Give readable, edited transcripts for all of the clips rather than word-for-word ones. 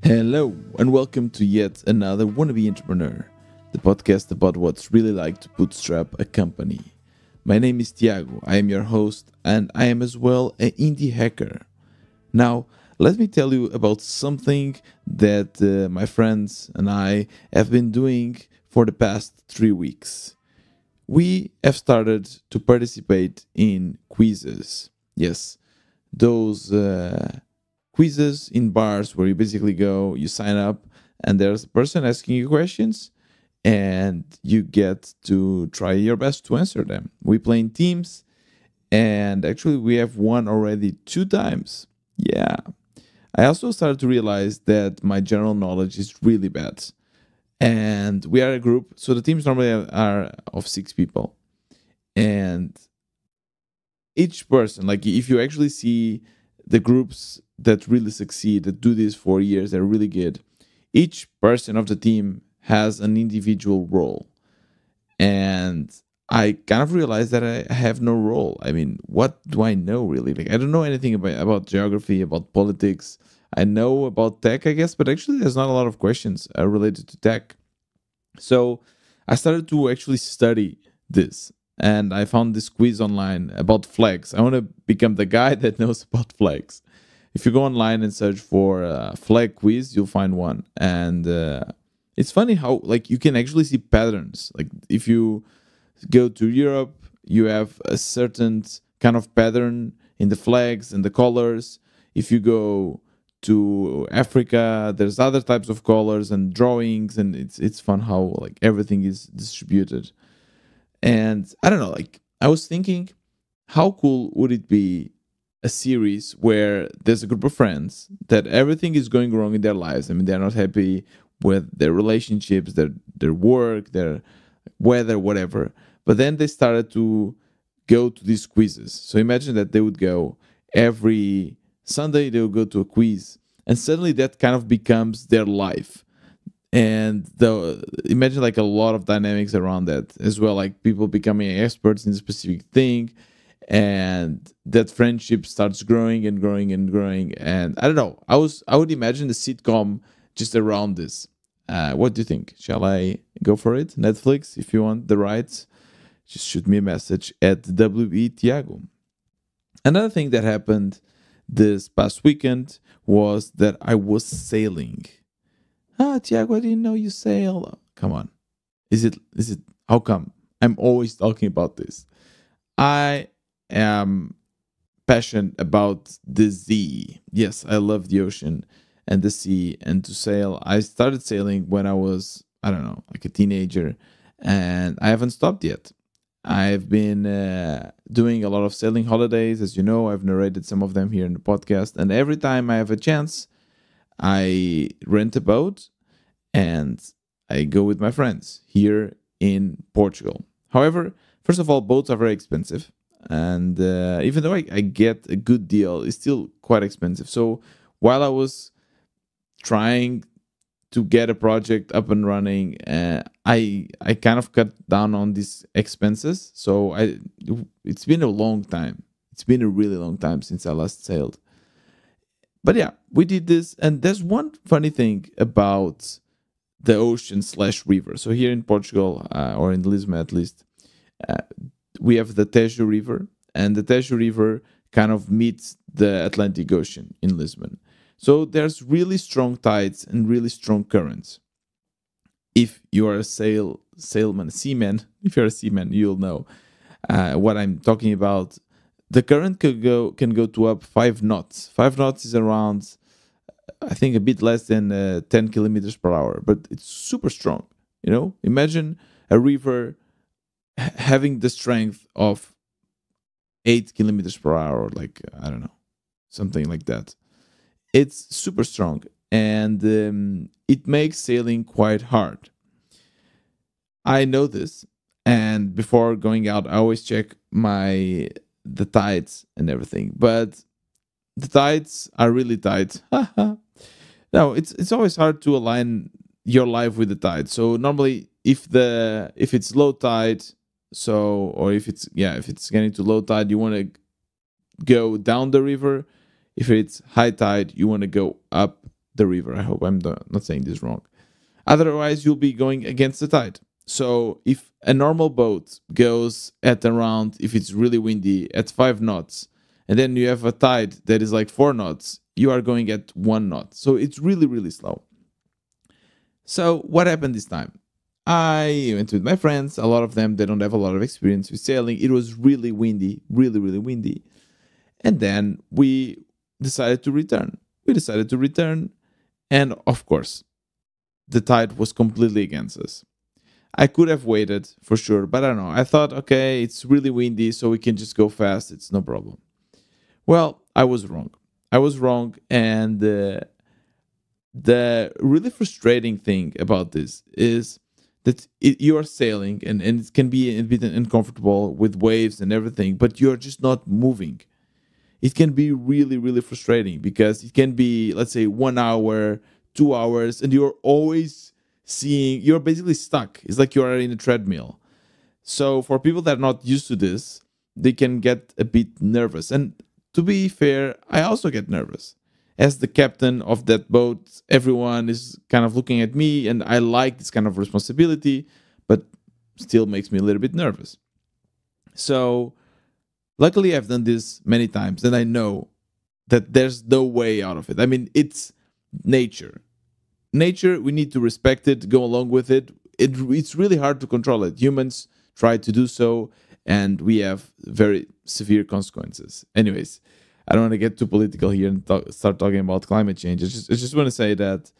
Hello, and welcome to yet another Wannabe Entrepreneur, the podcast about what's really like to bootstrap a company. My name is Tiago, I am your host, and I am as well an indie hacker. Now, let me tell you about something that my friends and I have been doing for the past 3 weeks. We have started to participate in quizzes. Yes, those quizzes in bars where you basically go, you sign up, and there's a person asking you questions, and you get to try your best to answer them. We play in teams, and actually, we have won already 2 times. Yeah. I also started to realize that my general knowledge is really bad. And we are a group, so the teams normally are of 6 people. And each person, like if you actually see the groups that really succeed, that do this for years, they're really good. Each person of the team has an individual role. And I kind of realized that I have no role. I mean, what do I know really? Like, I don't know anything about geography, about politics. I know about tech, I guess, but actually, there's not a lot of questions related to tech. So I started to actually study this, and I found this quiz online about flags. I want to become the guy that knows about flags. If you go online and search for flag quiz, you'll find one, and it's funny how like you can actually see patterns. Like if you go to Europe, you have a certain kind of pattern in the flags and the colors. If you go to Africa, there's other types of colors and drawings, and it's fun how like everything is distributed. And I don't know, like I was thinking, how cool would it be a series where there's a group of friends that everything is going wrong in their lives. I mean, they're not happy with their relationships, their work, their weather, whatever. But then they started to go to these quizzes. So imagine that they would go every Sunday, they would go to a quiz, and suddenly that kind of becomes their life. And imagine like a lot of dynamics around that as well, like people becoming experts in a specific thing, and that friendship starts growing and growing and growing. And I don't know, I would imagine the sitcom just around this. What do you think? Shall I go for it? Netflix, if you want the rights, just shoot me a message at WE Another thing that happened this past weekend was that I was sailing. Tiago, I didn't know you sail. Come on. Is it how come? I'm always talking about this. I am passionate about the sea. Yes, I love the ocean and the sea and to sail. I started sailing when I was, I don't know, like a teenager, and I haven't stopped yet. I've been doing a lot of sailing holidays. As you know, I've narrated some of them here in the podcast. And every time I have a chance, I rent a boat and I go with my friends here in Portugal. However, first of all, boats are very expensive. And even though I get a good deal, it's still quite expensive. So while I was trying to get a project up and running, I kind of cut down on these expenses. So it's been a long time. It's been a really long time since I last sailed. But yeah, we did this, and there's one funny thing about the ocean slash river. So here in Portugal, or in Lisbon at least, uh, we have the Tejo River, and the Tejo River kind of meets the Atlantic Ocean in Lisbon. So there's really strong tides and really strong currents. If you are a seaman, if you're a seaman, you'll know what I'm talking about. The current can go to up 5 knots. 5 knots is around, I think, a bit less than 10 kilometers per hour, but it's super strong. Imagine a river having the strength of 8 kilometers per hour, like I don't know, something like that. It's super strong, and it makes sailing quite hard. I know this, and before going out, I always check the tides and everything. But the tides are really tight. No, it's always hard to align your life with the tide. So normally, if it's low tide, or if it's getting to low tide, you want to go down the river. If it's high tide, you want to go up the river. I hope I'm not saying this wrong. Otherwise, you'll be going against the tide. So if a normal boat goes at around, if it's really windy, at 5 knots, and then you have a tide that is like 4 knots, you are going at 1 knot. So it's really, really slow. So what happened this time? I went with my friends. A lot of them, they don't have a lot of experience with sailing. It was really windy, really, really windy. And then we decided to return. We decided to return. And of course, the tide was completely against us. I could have waited for sure, but I don't know. I thought, okay, it's really windy, so we can just go fast. It's no problem. Well, I was wrong. I was wrong. And the really frustrating thing about this is that you are sailing and it can be a bit uncomfortable with waves and everything, but you're just not moving. It can be really, really frustrating because it can be, let's say, 1 hour, 2 hours, and you're always seeing, you're basically stuck. It's like you're in a treadmill. So for people that are not used to this, they can get a bit nervous. And to be fair, I also get nervous. As the captain of that boat, everyone is kind of looking at me, and I like this kind of responsibility, but still makes me a little bit nervous. So luckily, I've done this many times, and I know that there's no way out of it. I mean, it's nature. Nature, we need to respect it, go along with it. It's really hard to control it. Humans try to do so, and we have very severe consequences. Anyways, I don't want to get too political here and start talking about climate change. I just want to say that,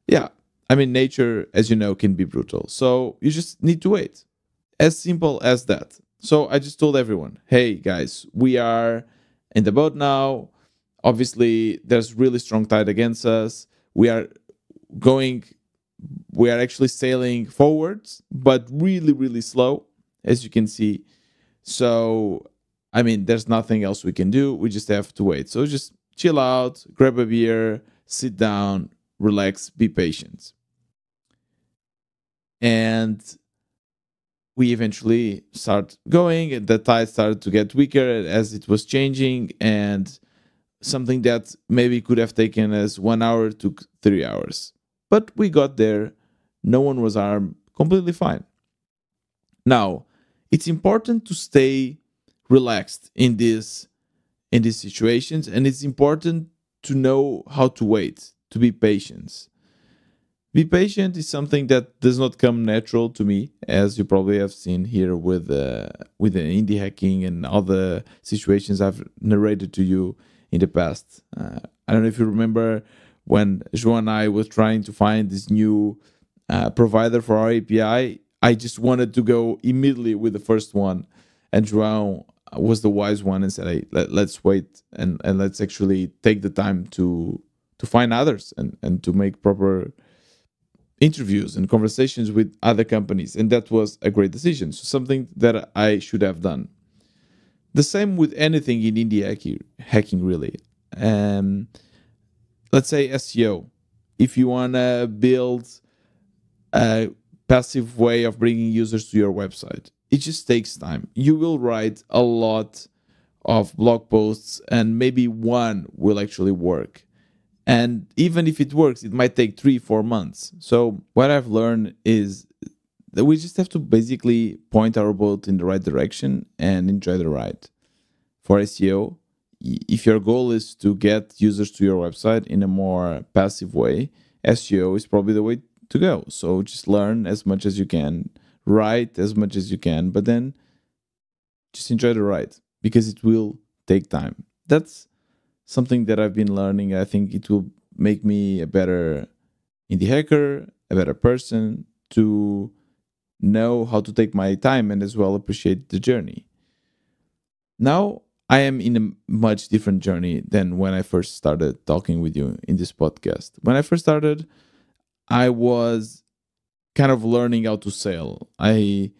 yeah, I mean, nature, as you know, can be brutal. So you just need to wait. As simple as that. So I just told everyone, hey, guys, we are in the boat now. Obviously, there's really strong tide against us. Going, we are actually sailing forwards, but really, really slow, as you can see. So, I mean, there's nothing else we can do. We just have to wait. So just chill out, grab a beer, sit down, relax, be patient. And we eventually start going, and the tide started to get weaker as it was changing, and something that maybe could have taken us 1 hour took 3 hours. But we got there. No one was harmed. Completely fine. Now, it's important to stay relaxed in these situations, and it's important to know how to wait, to be patient. Be patient is something that does not come natural to me, as you probably have seen here with the indie hacking and all the situations I've narrated to you in the past. I don't know if you remember when João and I was trying to find this new provider for our API. I just wanted to go immediately with the first one, and João was the wise one and said, "Hey, let's wait and let's actually take the time to find others and to make proper interviews and conversations with other companies." And that was a great decision. So something that I should have done. The same with anything in indie hacking really. Um, let's say SEO. If you want to build a passive way of bringing users to your website, it just takes time. You will write a lot of blog posts, and maybe one will actually work. And even if it works, it might take 3-4 months. So what I've learned is that we just have to basically point our boat in the right direction and enjoy the ride. For SEO, if your goal is to get users to your website in a more passive way, SEO is probably the way to go. So just learn as much as you can, write as much as you can, but then just enjoy the ride because it will take time. That's something that I've been learning. I think it will make me a better indie hacker, a better person, to know how to take my time and as well appreciate the journey. Now I am in a much different journey than when I first started talking with you in this podcast. When I first started, I was kind of learning how to sail. And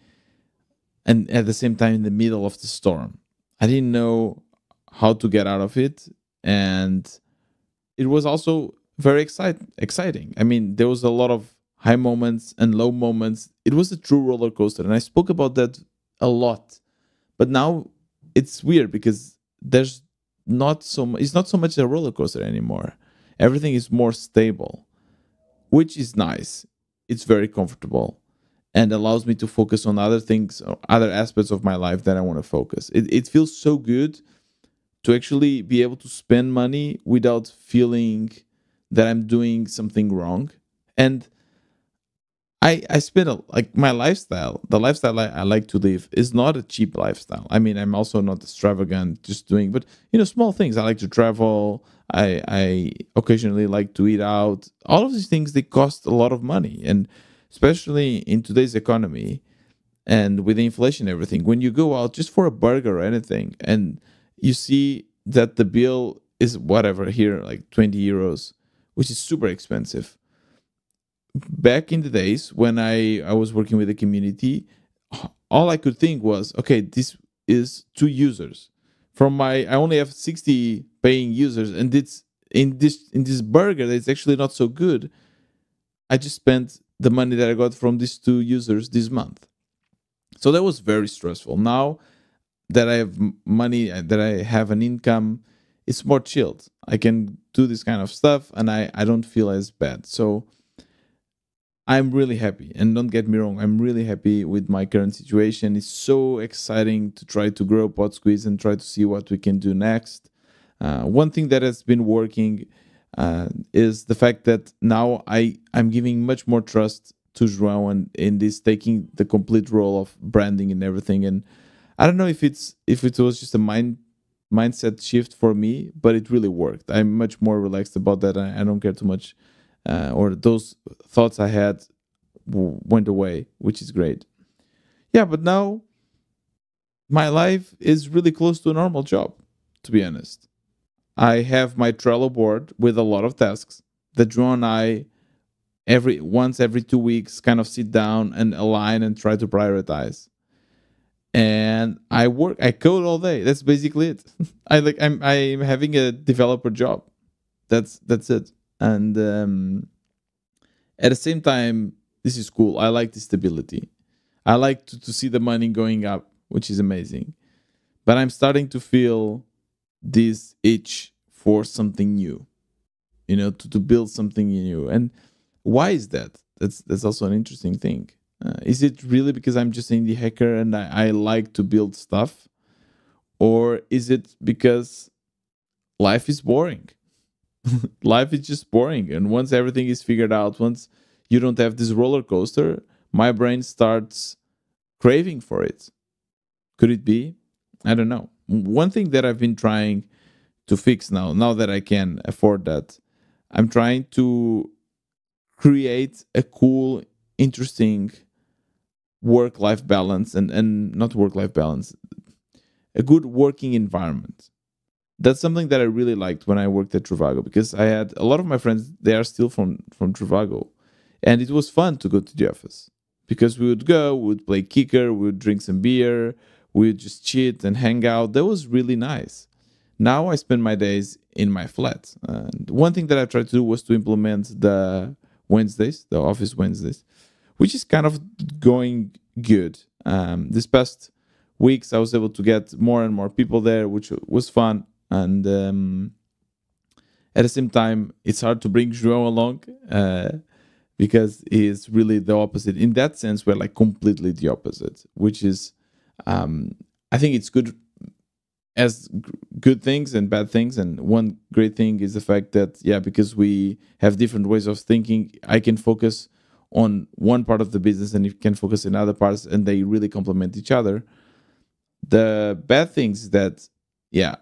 at the same time in the middle of the storm. I didn't know how to get out of it, and it was also very exciting. I mean, there was a lot of high moments and low moments. It was a true roller coaster, and I spoke about that a lot. But now it's weird because there's not so much, it's not so much a roller coaster anymore. Everything is more stable, which is nice. It's very comfortable and allows me to focus on other things or other aspects of my life that I want to focus. It feels so good to actually be able to spend money without feeling that I'm doing something wrong. And I spend like my lifestyle, the lifestyle I like to live is not a cheap lifestyle. I mean, I'm also not extravagant, just doing, but small things. I like to travel. I occasionally like to eat out. All of these things they cost a lot of money, and especially in today's economy and with the inflation and everything, when you go out just for a burger or anything, and you see that the bill is whatever here, like 20 euros, which is super expensive back in the days when I was working with the community, all I could think was, okay, this is two users. From my, I only have 60 paying users, and it's in this burger that's actually not so good. I just spent the money that I got from these two users this month. So that was very stressful. Now that I have money, that I have an income, it's more chilled. I can do this kind of stuff, and I don't feel as bad. So I'm really happy. And don't get me wrong, I'm really happy with my current situation. It's so exciting to try to grow Pod Squeeze and try to see what we can do next. One thing that has been working is the fact that now I'm giving much more trust to João and in this taking the complete role of branding and everything. And I don't know if it was just a mindset shift for me, but it really worked. I'm much more relaxed about that. I don't care too much, or those thoughts I had went away, which is great. Yeah, but now my life is really close to a normal job, to be honest. I have my Trello board with a lot of tasks that Joe and I every 2 weeks kind of sit down and align and try to prioritize. And I code all day. That's basically it. I'm having a developer job. That's it. And at the same time, this is cool. I like the stability. I like to see the money going up, which is amazing. But I'm starting to feel this itch for something new, to build something new. And why is that? That's also an interesting thing. Is it really because I'm just an indie hacker and I like to build stuff? Or is it because life is boring? Life is just boring. And once everything is figured out, once you don't have this roller coaster, my brain starts craving for it. Could it be? I don't know. One thing that I've been trying to fix now that I can afford that, I'm trying to create a cool, interesting work life balance and not work life balance, a good working environment. That's something that I really liked when I worked at Trivago, because I had a lot of my friends, they are still from Trivago. And it was fun to go to the office because we would go, we would play kicker, we would drink some beer, we would just chit and hang out. That was really nice. Now I spend my days in my flat. And one thing that I tried to do was to implement the Wednesdays, the office Wednesdays, which is kind of going good. This past weeks, I was able to get more and more people there, which was fun. And at the same time, it's hard to bring João along because he's really the opposite. In that sense, we're like completely the opposite, which is, I think it's good as good things and bad things. And one great thing is the fact that, yeah, because we have different ways of thinking, I can focus on one part of the business and you can focus in other parts, and they really complement each other. The bad things that, yeah,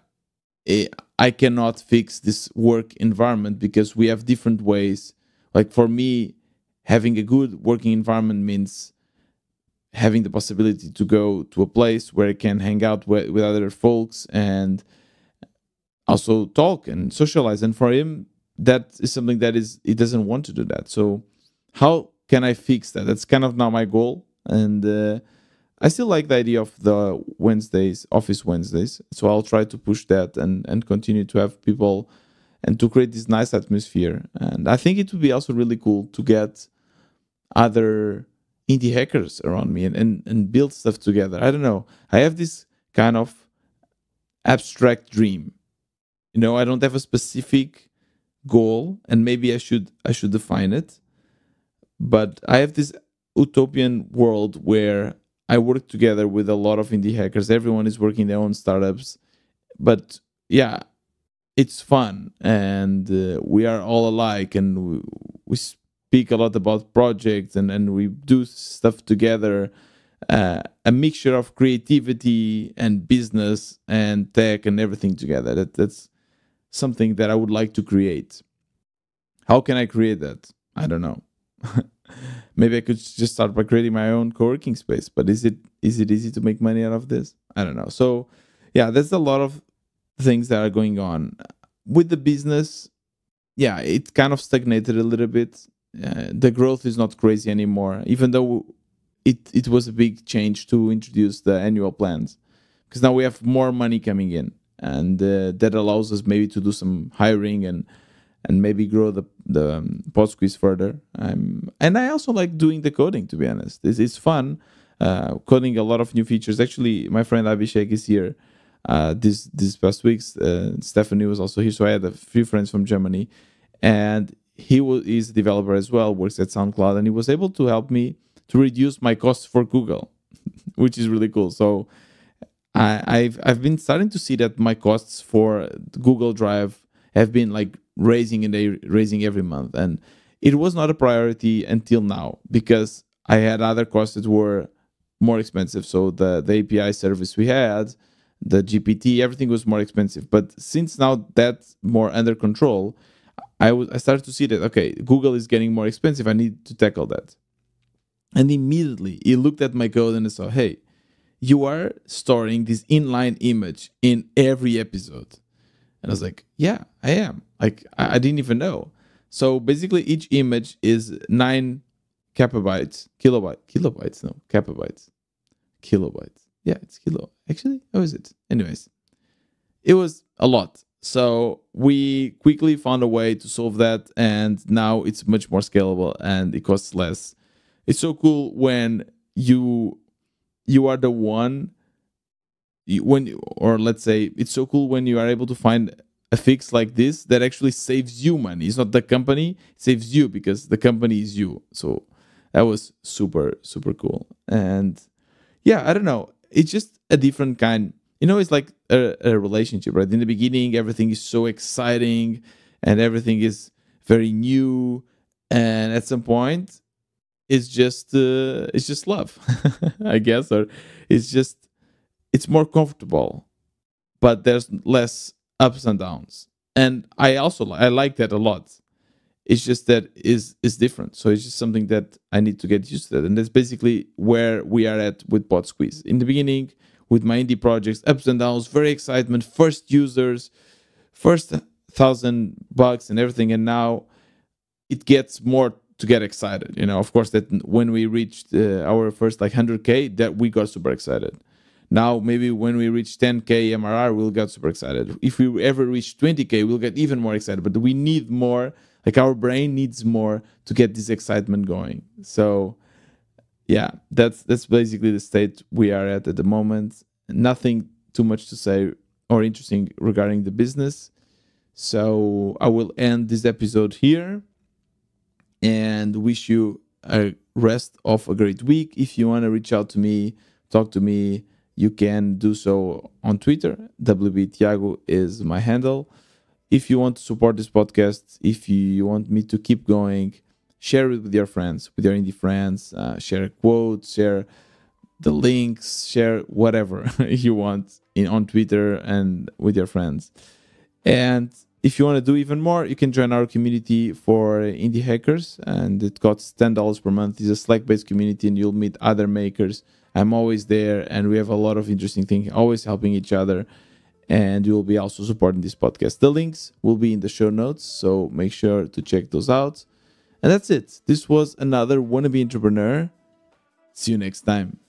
I cannot fix this work environment because we have different ways. Like for me, having a good working environment means having the possibility to go to a place where I can hang out with other folks and also talk and socialize. And for him, that is something that is, he doesn't want to do that. So how can I fix that? That's kind of now my goal. And I still like the idea of the Wednesdays, office Wednesdays. So I'll try to push that and continue to have people and to create this nice atmosphere. And I think it would be also really cool to get other indie hackers around me and build stuff together. I don't know. I have this kind of abstract dream. I don't have a specific goal, and maybe I should define it. But I have this utopian world where I work together with a lot of indie hackers. Everyone is working their own startups, but yeah, it's fun, and we are all alike, and we speak a lot about projects, and we do stuff together. A mixture of creativity and business and tech and everything together. That's something that I would like to create. How can I create that? I don't know. Maybe I could just start by creating my own co-working space. But is it easy to make money out of this? I don't know. So yeah, there's a lot of things that are going on with the business. Yeah, it kind of stagnated a little bit. The growth is not crazy anymore, even though it was a big change to introduce the annual plans, because now we have more money coming in, and that allows us maybe to do some hiring and maybe grow the pod squeeze further. And I also like doing the coding, to be honest. It's fun coding a lot of new features. Actually, my friend Abhishek is here this past weeks. Stephanie was also here, so I had a few friends from Germany, and is a developer as well, works at SoundCloud, and he was able to help me to reduce my costs for Google, which is really cool. So I've been starting to see that my costs for Google Drive have been like raising every month, and it was not a priority until now, because I had other costs that were more expensive. So the API service we had, the GPT, everything was more expensive. But since now that's more under control, I started to see that, okay, Google is getting more expensive. I need to tackle that. And immediately he looked at my code and I saw, hey, you are storing this inline image in every episode. And I was like, yeah, I am. Like, I didn't even know. So basically, each image is 9 kilobytes, no, kilobytes. Yeah, it's kilo. Actually, how is it? Anyways, it was a lot. So we quickly found a way to solve that, and now it's much more scalable and it costs less. It's so cool when you are the one or let's say it's so cool when you are able to find a fix like this that actually saves you money. It's not the company, it saves you, because the company is you. So that was super cool. And yeah, I don't know, it's just a different kind, it's like a relationship, right? In the beginning everything is so exciting and everything is very new, and at some point it's just love. I guess, or it's more comfortable, but there's less ups and downs. And I like that a lot. It's just that is different. So it's just something that I need to get used to that. And that's basically where we are at with Pod Squeeze. In the beginning, with my indie projects, ups and downs, very excitement, first users, first $1,000 and everything. And now it gets more to get excited. Of course, that when we reached our first like 100K, that we got super excited. Now, maybe when we reach 10K MRR, we'll get super excited. If we ever reach 20K, we'll get even more excited. But we need more, like our brain needs more to get this excitement going. So yeah, that's basically the state we are at the moment. Nothing too much to say or interesting regarding the business. So I will end this episode here and wish you a rest of a great week. If you want to reach out to me, talk to me, you can do so on Twitter. WBTiago is my handle. If you want to support this podcast, if you want me to keep going, share it with your friends, with your indie friends. Share quotes, share the links, share whatever you want on Twitter and with your friends. And if you want to do even more, you can join our community for indie hackers, and it costs $10 per month. It's a Slack-based community, and you'll meet other makers. I'm always there, and we have a lot of interesting things, always helping each other, and you will be also supporting this podcast. The links will be in the show notes, so make sure to check those out. And that's it. This was another Wannabe Entrepreneur. See you next time.